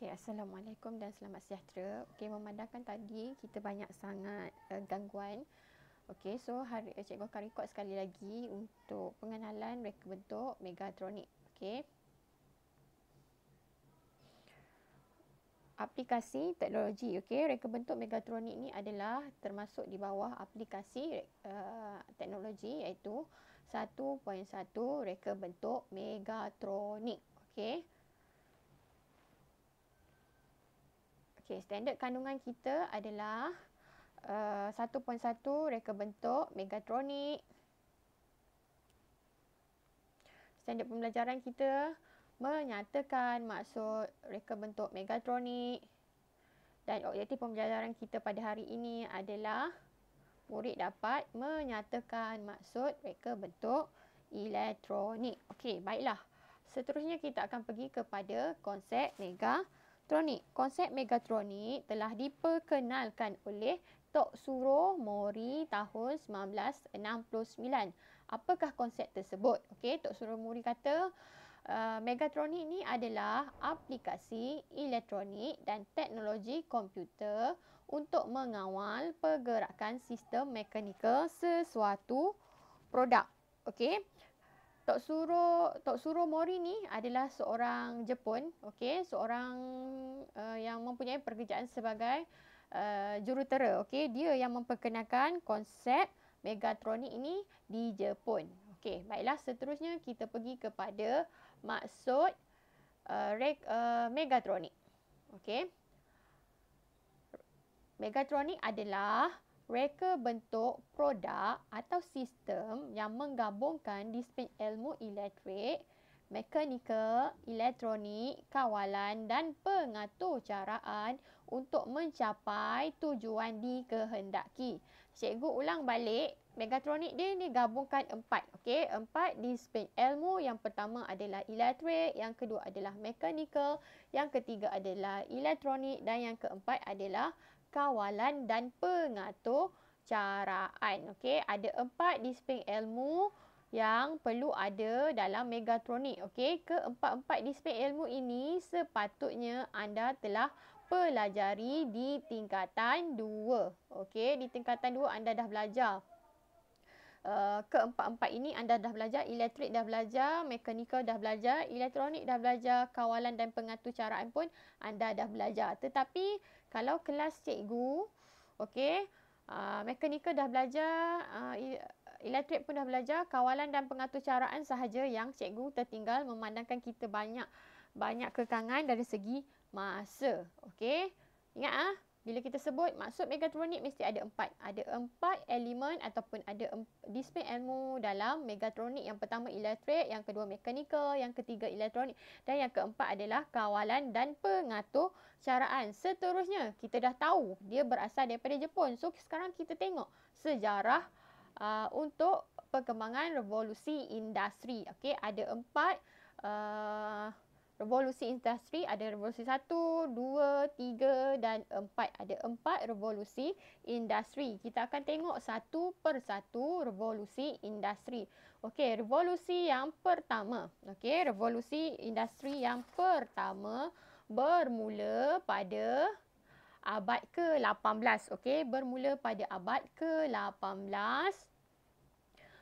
Okay, Assalamualaikum dan selamat sejahtera. Okay, memandangkan tadi kita banyak sangat gangguan. Okay, so cikgu akan rekod sekali lagi untuk pengenalan reka bentuk Megatronic. Okay. Aplikasi teknologi. Okay, reka bentuk Megatronic ni adalah termasuk di bawah aplikasi teknologi iaitu 1.1 reka bentuk Megatronic. Okay. Okay, standard kandungan kita adalah 1.1 reka bentuk Megatronic. Standard pembelajaran kita menyatakan maksud reka bentuk Megatronic. Dan objektif pembelajaran kita pada hari ini adalah murid dapat menyatakan maksud reka bentuk elektronik. Okey, baiklah. Seterusnya kita akan pergi kepada konsep Megatronic. Konsep Megatronic telah diperkenalkan oleh Toshiro Mori tahun 1969. Apakah konsep tersebut? Okey, Toshiro Mori kata Megatronic ni adalah aplikasi elektronik dan teknologi komputer untuk mengawal pergerakan sistem mekanikal sesuatu produk. Okey. Toshiro Mori ni adalah seorang Jepun, okey, seorang yang mempunyai pekerjaan sebagai jurutera. Okey, dia yang memperkenalkan konsep Megatronic ini di Jepun. Okey, baiklah, seterusnya kita pergi kepada maksud Megatronic. Okey. Megatronic adalah reka bentuk produk atau sistem yang menggabungkan disiplin ilmu elektrik, mekanikal, elektronik, kawalan dan pengaturcaraan untuk mencapai tujuan dikehendaki. Cikgu ulang balik, Megatronic dia gabungkan 4. Okey, 4 disiplin ilmu. Yang pertama adalah elektrik, yang kedua adalah mekanikal, yang ketiga adalah elektronik dan yang keempat adalah kawalan dan pengaturcaraan. Okey, ada 4 disiplin ilmu yang perlu ada dalam Megatronic. Okey, keempat-empat disiplin ilmu ini sepatutnya anda telah pelajari di tingkatan 2. Okey, di tingkatan 2 anda dah belajar. Keempat-empat ini anda dah belajar, elektrik dah belajar, mekanikal dah belajar, elektronik dah belajar, kawalan dan pengaturcaraan pun anda dah belajar. Tetapi kalau kelas cikgu, okey, mekanikal dah belajar, elektrik pun dah belajar, kawalan dan pengaturcaraan sahaja yang cikgu tertinggal memandangkan kita banyak kekangan dari segi masa. Okey, ingat bila kita sebut maksud Megatronic mesti ada 4. Ada 4 elemen ataupun ada disiplin ilmu dalam Megatronic. Yang pertama elektrik, yang kedua mekanikal, yang ketiga elektronik dan yang keempat adalah kawalan dan pengaturcaraan. Seterusnya kita dah tahu dia berasal daripada Jepun. So sekarang kita tengok sejarah untuk perkembangan revolusi industri. Okey, ada 4 revolusi industri, ada revolusi 1, 2, 3 dan 4. Ada 4 revolusi industri. Kita akan tengok satu persatu revolusi industri. Okey, revolusi yang pertama. Okey, revolusi industri yang pertama bermula pada abad ke-18. Okey, bermula pada abad ke-18.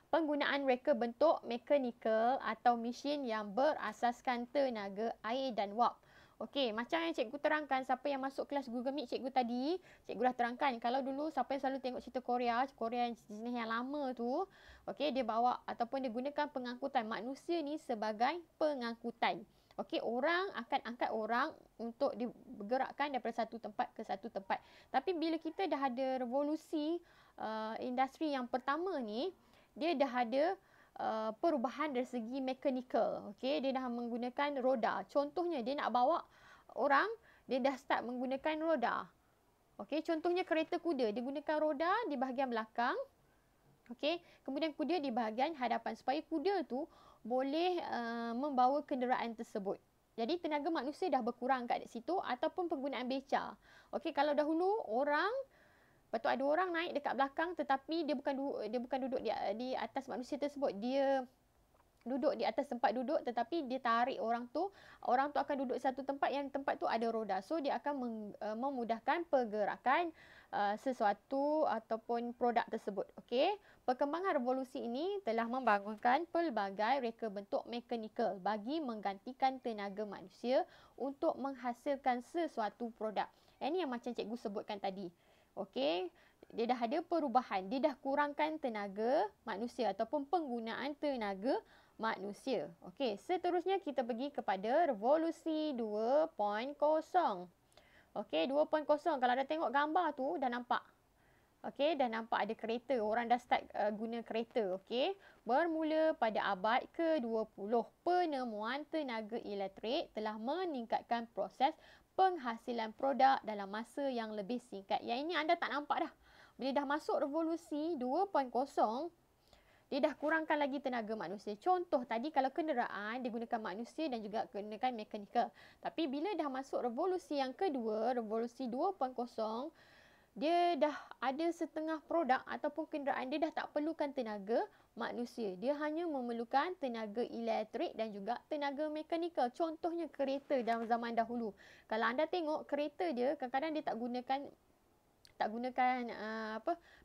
Penggunaan reka bentuk mekanikal atau mesin yang berasaskan tenaga air dan wap. Okey, macam yang cikgu terangkan, siapa yang masuk kelas Google Meet cikgu tadi, cikgu dah terangkan. Kalau dulu siapa yang selalu tengok cerita Korea jenis yang lama tu, okey, dia bawa ataupun dia gunakan pengangkutan manusia ni sebagai pengangkutan. Okey, orang akan angkat orang untuk digerakkan daripada satu tempat ke satu tempat. Tapi bila kita dah ada revolusi industri yang pertama ni, dia dah ada perubahan dari segi mekanikal. Okey, dia dah menggunakan roda. Contohnya dia nak bawa orang, dia dah start menggunakan roda. Okey, contohnya kereta kuda, dia gunakan roda di bahagian belakang. Okey, kemudian kuda di bahagian hadapan supaya kuda tu boleh membawa kenderaan tersebut. Jadi tenaga manusia dah berkurang kat situ ataupun penggunaan beca. Okey, kalau dahulu orang patut ada orang naik dekat belakang tetapi dia bukan duduk di atas manusia tersebut. Dia duduk di atas tempat duduk, tetapi dia tarik orang tu akan duduk satu tempat yang tempat tu ada roda. So dia akan memudahkan pergerakan sesuatu ataupun produk tersebut. Okey, perkembangan revolusi ini telah membangunkan pelbagai reka bentuk mekanikal bagi menggantikan tenaga manusia untuk menghasilkan sesuatu produk. Ini yang macam cikgu sebutkan tadi. Okey, dia dah ada perubahan, dia dah kurangkan tenaga manusia ataupun penggunaan tenaga manusia. Okey, seterusnya kita pergi kepada revolusi 2.0. Okey, 2.0 kalau dah tengok gambar tu dah nampak. Okey, dah nampak ada kereta, orang dah start guna kereta. Okey, bermula pada abad ke-20, penemuan tenaga elektrik telah meningkatkan proses penghasilan produk dalam masa yang lebih singkat. Yang ini anda tak nampak dah. Bila dah masuk revolusi 2.0, dia dah kurangkan lagi tenaga manusia. Contoh tadi kalau kenderaan dia gunakan manusia dan juga gunakan mekanikal. Tapi bila dah masuk revolusi yang kedua, revolusi 2.0, dia dah ada setengah produk ataupun kenderaan dia dah tak perlukan tenaga manusia. Dia hanya memerlukan tenaga elektrik dan juga tenaga mekanikal. Contohnya kereta dalam zaman dahulu. Kalau anda tengok kereta dia kadang-kadang dia tak gunakan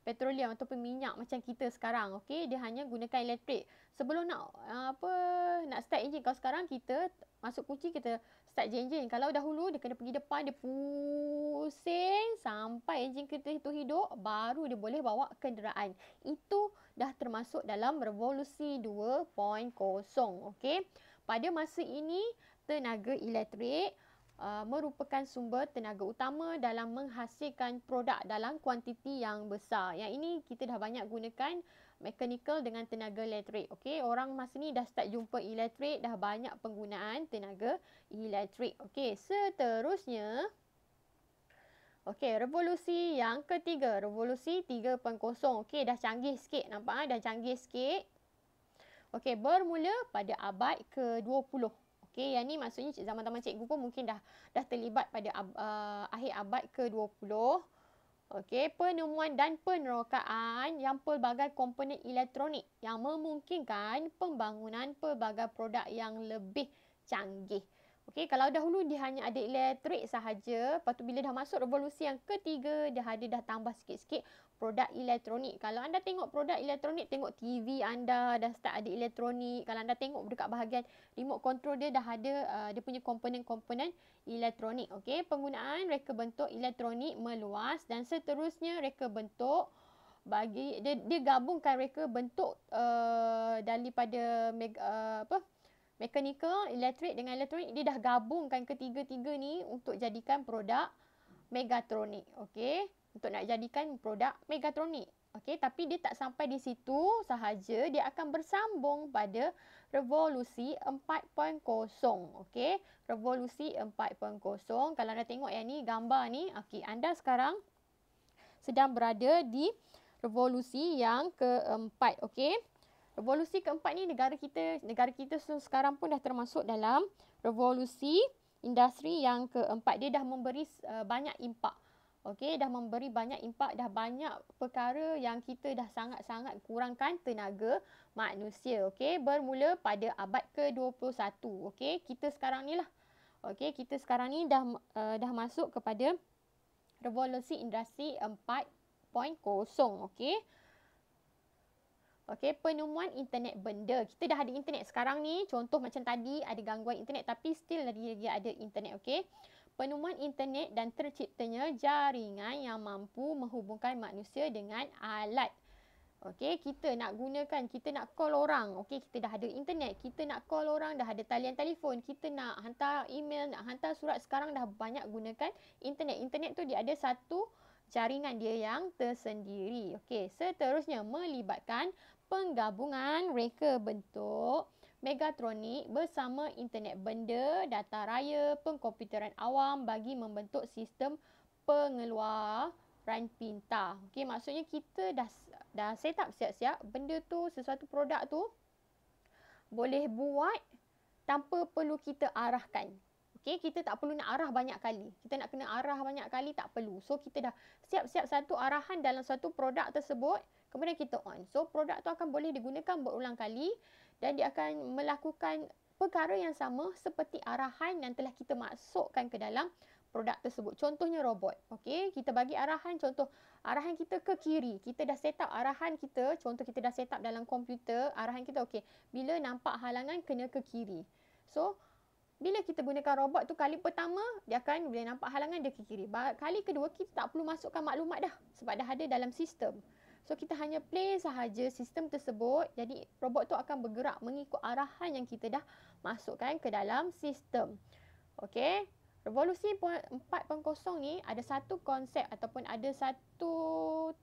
petroleum ataupun minyak macam kita sekarang. Okey, dia hanya gunakan elektrik. Sebelum nak start enjin, kalau sekarang kita masuk kunci, kita start enjin. Kalau dahulu dia kena pergi depan, dia pusing sampai enjin kita itu hidup, baru dia boleh bawa kenderaan. Itu dah termasuk dalam revolusi 2.0. Okey, pada masa ini tenaga elektrik merupakan sumber tenaga utama dalam menghasilkan produk dalam kuantiti yang besar. Yang ini kita dah banyak gunakan mechanical dengan tenaga elektrik. Okey, orang masa ni dah start jumpa elektrik, dah banyak penggunaan tenaga elektrik. Okey, seterusnya revolusi yang ketiga, revolusi 3.0. Okey, dah canggih sikit, nampak dah canggih sikit. Okey, bermula pada abad ke-20. Okey, yang ni maksudnya zaman-zaman cikgu pun mungkin dah terlibat pada akhir abad ke-20. Okey, penemuan dan penerokaan yang pelbagai komponen elektronik yang memungkinkan pembangunan pelbagai produk yang lebih canggih. Okey, kalau dahulu dia hanya ada elektrik sahaja, lepas tu bila dah masuk revolusi yang ketiga, dah tambah sikit-sikit produk elektronik. Kalau anda tengok produk elektronik, tengok TV anda dah start ada elektronik. Kalau anda tengok dekat bahagian remote control dia dah ada dia punya komponen-komponen elektronik. Okey, penggunaan reka bentuk elektronik meluas dan seterusnya reka bentuk bagi dia gabungkan reka bentuk daripada mechanical, elektrik dengan elektronik, dia dah gabungkan ketiga-tiga ni untuk jadikan produk megatronik. Okey, untuk nak jadikan produk megatronik. Okey, tapi dia tak sampai di situ sahaja, dia akan bersambung pada revolusi 4.0. Okey, revolusi 4.0. Kalau anda tengok yang ni, gambar ni, okey, anda sekarang sedang berada di revolusi yang keempat. Okey, revolusi keempat ni negara kita sekarang pun dah termasuk dalam revolusi industri yang keempat. Dia dah memberi banyak impak. Okey, dah memberi banyak impak, dah banyak perkara yang kita dah sangat-sangat kurangkan tenaga manusia. Okey, bermula pada abad ke-21. Okey, kita sekarang ni lah. Okey, kita sekarang ni dah masuk kepada revolusi industri 4.0. Okey. Okey, penemuan internet benda. Kita dah ada internet sekarang ni. Contoh macam tadi ada gangguan internet tapi still lagi ada internet. Okey. Penemuan internet dan terciptanya jaringan yang mampu menghubungkan manusia dengan alat. Okey, kita nak call orang. Okey, kita dah ada internet. Kita nak call orang, dah ada talian telefon. Kita nak hantar email, nak hantar surat, sekarang dah banyak gunakan internet. Internet tu dia ada satu jaringan dia yang tersendiri. Okey, seterusnya melibatkan penggabungan reka bentuk megatronik bersama internet benda, data raya, pengkomputeran awam bagi membentuk sistem pengeluaran pintar. Okey, maksudnya kita dah set up siap-siap benda tu, sesuatu produk tu boleh buat tanpa perlu kita arahkan. Okey, kita tak perlu nak arah banyak kali. Kita nak kena arah banyak kali tak perlu. So kita dah siap-siap satu arahan dalam satu produk tersebut, kemudian kita on. So produk tu akan boleh digunakan berulang kali dan dia akan melakukan perkara yang sama seperti arahan yang telah kita masukkan ke dalam produk tersebut. Contohnya robot. Okey, kita bagi arahan, contoh arahan kita ke kiri. Kita dah set up arahan kita, contoh kita dah set up dalam komputer, arahan kita okey, bila nampak halangan kena ke kiri. So, bila kita gunakan robot tu kali pertama, dia akan bila nampak halangan dia ke kiri. Kali kedua kita tak perlu masukkan maklumat dah sebab dah ada dalam sistem. So kita hanya play sahaja sistem tersebut. Jadi robot tu akan bergerak mengikut arahan yang kita dah masukkan ke dalam sistem. Okey. Revolusi 4.0 ni ada satu konsep ataupun ada satu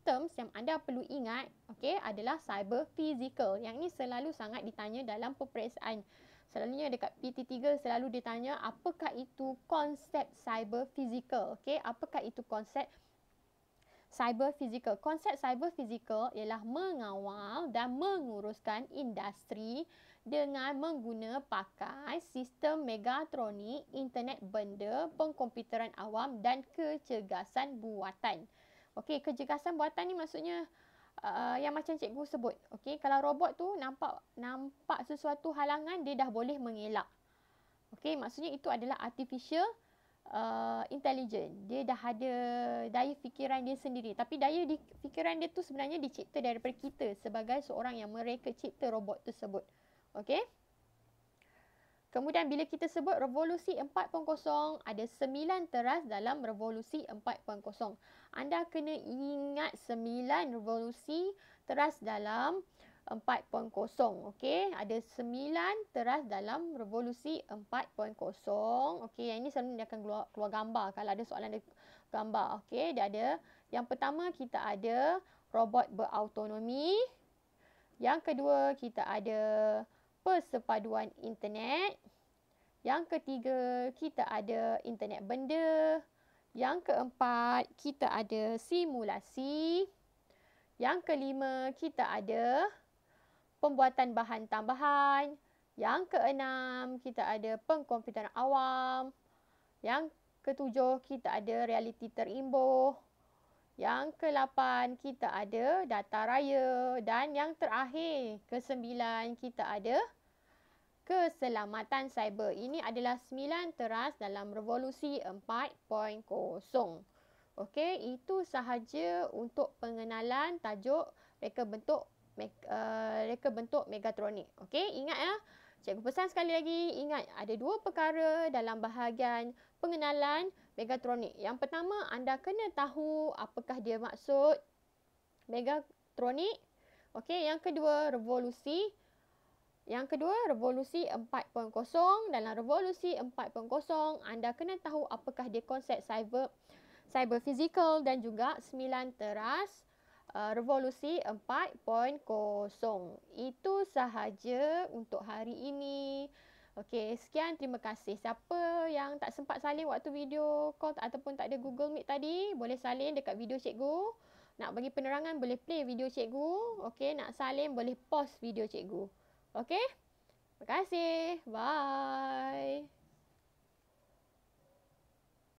terms yang anda perlu ingat, okey, adalah cyber physical. Yang ni selalu sangat ditanya dalam peperiksaan. Selalunya dekat PT3 selalu ditanya apakah itu konsep cyber physical. Okey, apakah itu konsep cyber physical? Konsep cyber physical ialah mengawal dan menguruskan industri dengan mengguna pakai sistem megatronik, internet benda, pengkomputeran awam dan kecergasan buatan. Okey, kecergasan buatan ni maksudnya yang macam cikgu sebut. Okey, kalau robot tu nampak sesuatu halangan, dia dah boleh mengelak. Okey, maksudnya itu adalah artificial intelligence. Dia dah ada daya fikiran dia sendiri. Tapi daya fikiran dia tu sebenarnya dicipta daripada kita sebagai seorang yang mereka cipta robot tersebut. Okey. Kemudian bila kita sebut revolusi 4.0, ada 9 teras dalam revolusi 4.0. Anda kena ingat 9 revolusi teras dalam 4.0. Okey, ada 9 teras dalam revolusi 4.0. Okey, yang ini selalu dia akan keluar gambar kalau ada soalan ada gambar. Okey, dia ada yang pertama kita ada robot berautonomi. Yang kedua kita ada persepaduan internet. Yang ketiga, kita ada internet benda. Yang keempat, kita ada simulasi. Yang kelima, kita ada pembuatan bahan tambahan. Yang keenam, kita ada pengkomputeran awam. Yang ketujuh, kita ada realiti terimbuh. Yang ke-8 kita ada data raya dan yang terakhir ke-9 kita ada keselamatan cyber. Ini adalah 9 teras dalam revolusi 4.0. Okey, itu sahaja untuk pengenalan tajuk reka bentuk megatronik. Okey, ingat ya. Cikgu pesan sekali lagi, ingat ada dua perkara dalam bahagian pengenalan megatronik. Yang pertama, anda kena tahu apakah dia maksud megatronik. Okey, yang kedua, revolusi. Yang kedua, revolusi 4.0. Dalam revolusi 4.0, anda kena tahu apakah dia konsep cyber physical dan juga 9 teras revolusi 4.0. Itu sahaja untuk hari ini. Okey, sekian, terima kasih. Siapa yang tak sempat salin waktu video call ataupun tak ada Google Meet tadi, boleh salin dekat video cikgu. Nak bagi penerangan, boleh play video cikgu. Okey, nak salin, boleh pause video cikgu. Okey? Terima kasih. Bye.